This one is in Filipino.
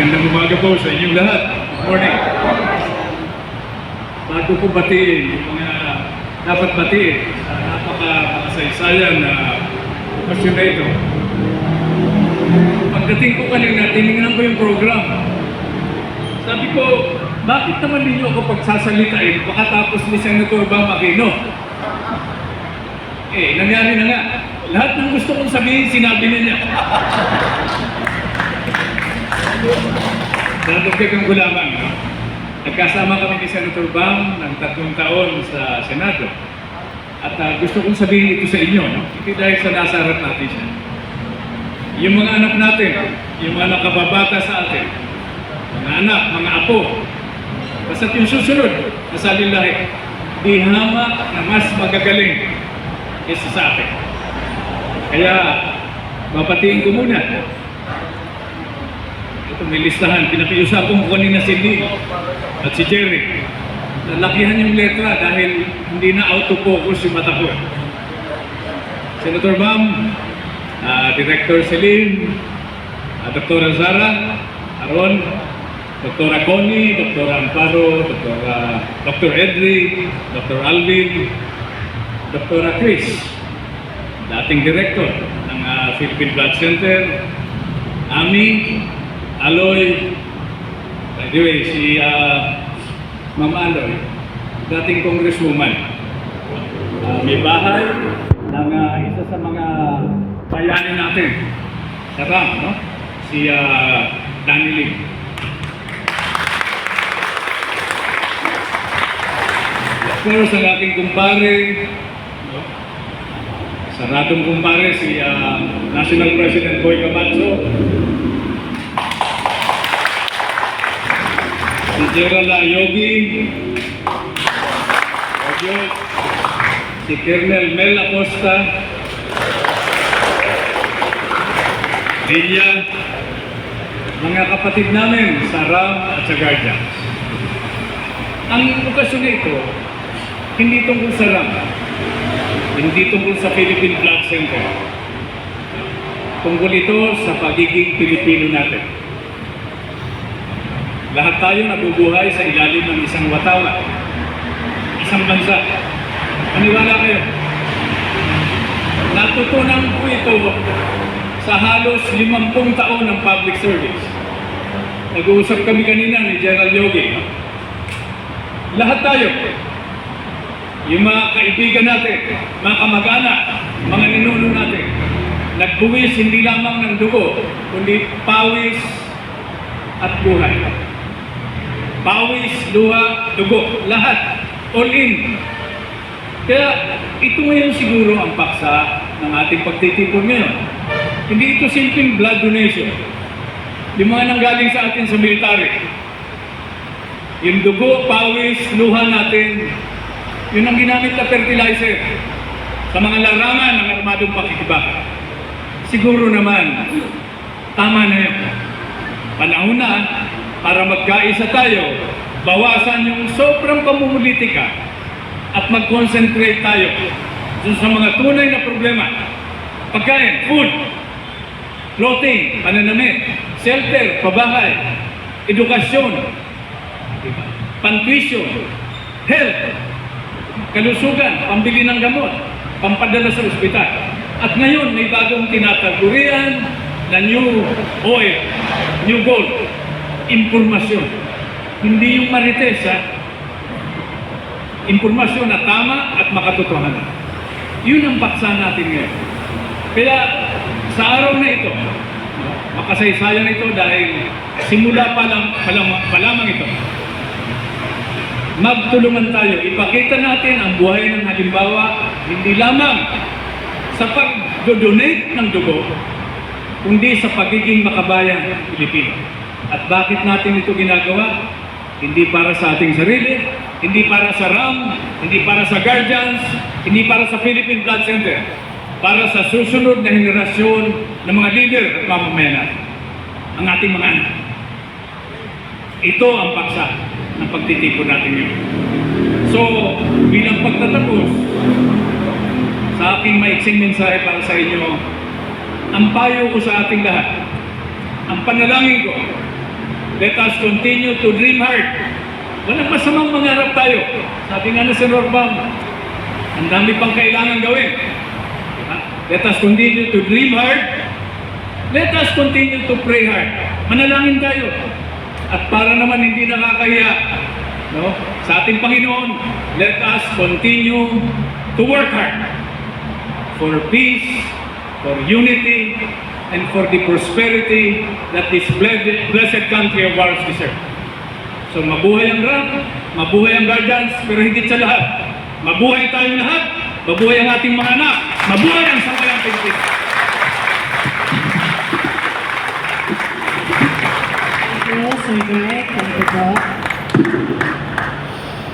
Magandang umaga po sa inyong lahat. Good morning. Bago ko batiin yung mga dapat batiin sa napaka-kasaysayan na okasyon na ito. Pagdating ko kanina, tinignan ko yung program. Sabi ko, bakit naman ninyo ako pagsasalitain pagkatapos ni Senator Bam Aquino? Nangyari na nga. Lahat ng gusto kong sabihin, sinabi na niya. Nadagdagan ko lamang, no? Nagkasama kami ni Senator Bam ng 3 taon sa Senado. At gusto kong sabihin ito sa inyo, no? Hindi dahil sa nasa harap natin siya. Yung mga anak natin, yung mga nakababata sa atin, mga anak, mga apo, basta't yung susunod na salilahi, di hamak na mas magagaling kaysa sa atin. Kaya, mapatiin ko muna. Ito may listahan. Pinakiusapan ko kanina si Lee at si Jerry. Nalakihan yung letra dahil hindi na autofocus yung mata ko. Senator Bam, Director Celine, Dr. Zara, Aron, Dr. Connie, Dr. Amparo, Dr. Edri, Dr. Alvin, Dr. Chris, dating director ng Philippine Blood Center, Ami, Aloy, by the way, si Ma'am Aloy, dating congresswoman, may bahay ng isa sa mga bayanin natin sa RAM, no? Si Danny Lim. Pero sa aking kumpare, no? Saradong kumpare, si National President Boy Camacho, si Gerald Yogi, si Colonel Mel Acosta, Lilia, mga kapatid namin sa RAM at sa Guardians. Ang okasyon ito, hindi tungkol sa RAM, hindi tungkol sa Philippine Blood Center. Tungkol ito sa pagiging Pilipino natin. Lahat tayo nabubuhay sa ilalim ng isang watawat, isang bansa. Maniwala kayo. Natutunan ko ito sa halos 50 taon ng public service. Nag-uusap kami kanina ni Gerald Yogi. Lahat tayo, yung mga kaibigan natin, mga kamag-anak, mga ninuno natin, nagbuwis hindi lamang ng dugo, kundi pawis at buhay. Pawis, luha, dugo, lahat, all in. Kaya ito ngayon siguro ang paksa ng ating pagtitipon ngayon. Hindi ito simpleng blood donation. Yung mga nanggaling sa atin sa military, yung dugo, pawis, luha natin, yun ang ginamit na fertilizer sa mga larangan ng armadong pakikibaka. Siguro naman, tama na yun. Panahon na para magkaisa tayo, bawasan yung sobrang pamumulitika at mag-concentrate tayo dun sa mga tunay na problema. Pagkain, food, clothing, pananamit, shelter, pabahay, edukasyon, pantuition, health, kalusugan, pambili ng gamot, pampadala sa ospital. At ngayon, may bagong tinatagurian na new oil, new gold, impormasyon. Hindi yung marites, ha? Impormasyon na tama at makatotohanan. Yun ang paksa natin ngayon. Kaya sa araw na ito, makasaysayan ito dahil simula pa lamang ito. Magtulungan tayo, ipakita natin ang buhay ng halimbawa, hindi lamang sa pag-donate ng dugo, kundi sa pagiging makabayan ng Pilipino. At bakit natin ito ginagawa? Hindi para sa ating sarili, hindi para sa RAM, hindi para sa Guardians, hindi para sa Philippine Blood Center, para sa susunod na henerasyon ng mga leader at mamamayan natin, ang ating mga anak. Ito ang paksa ng pagtitipon natin yun. So, bilang pagtatapos, sa aking maiksing mensahe para sa inyo, ang payo ko sa ating lahat, ang panalangin ko, Let us continue to dream hard. Walang masamang mangarap tayo. Sabi nga na si Norbam, ang dami pang kailangan gawin. Diba? Let us continue to dream hard. Let us continue to pray hard. Manalangin tayo. At para naman hindi nakakahiya, no? Sa ating Panginoon, let us continue to work hard for peace, for unity, and for the prosperity that this blessed country of ours deserves. So mabuhay ang RAP, mabuhay ang guardians, pero higit sa lahat, mabuhay tayong lahat, mabuhay ang ating mga anak, mabuhay ang sambayang Pilipino. Thank you, Sir Greg. Thank you po.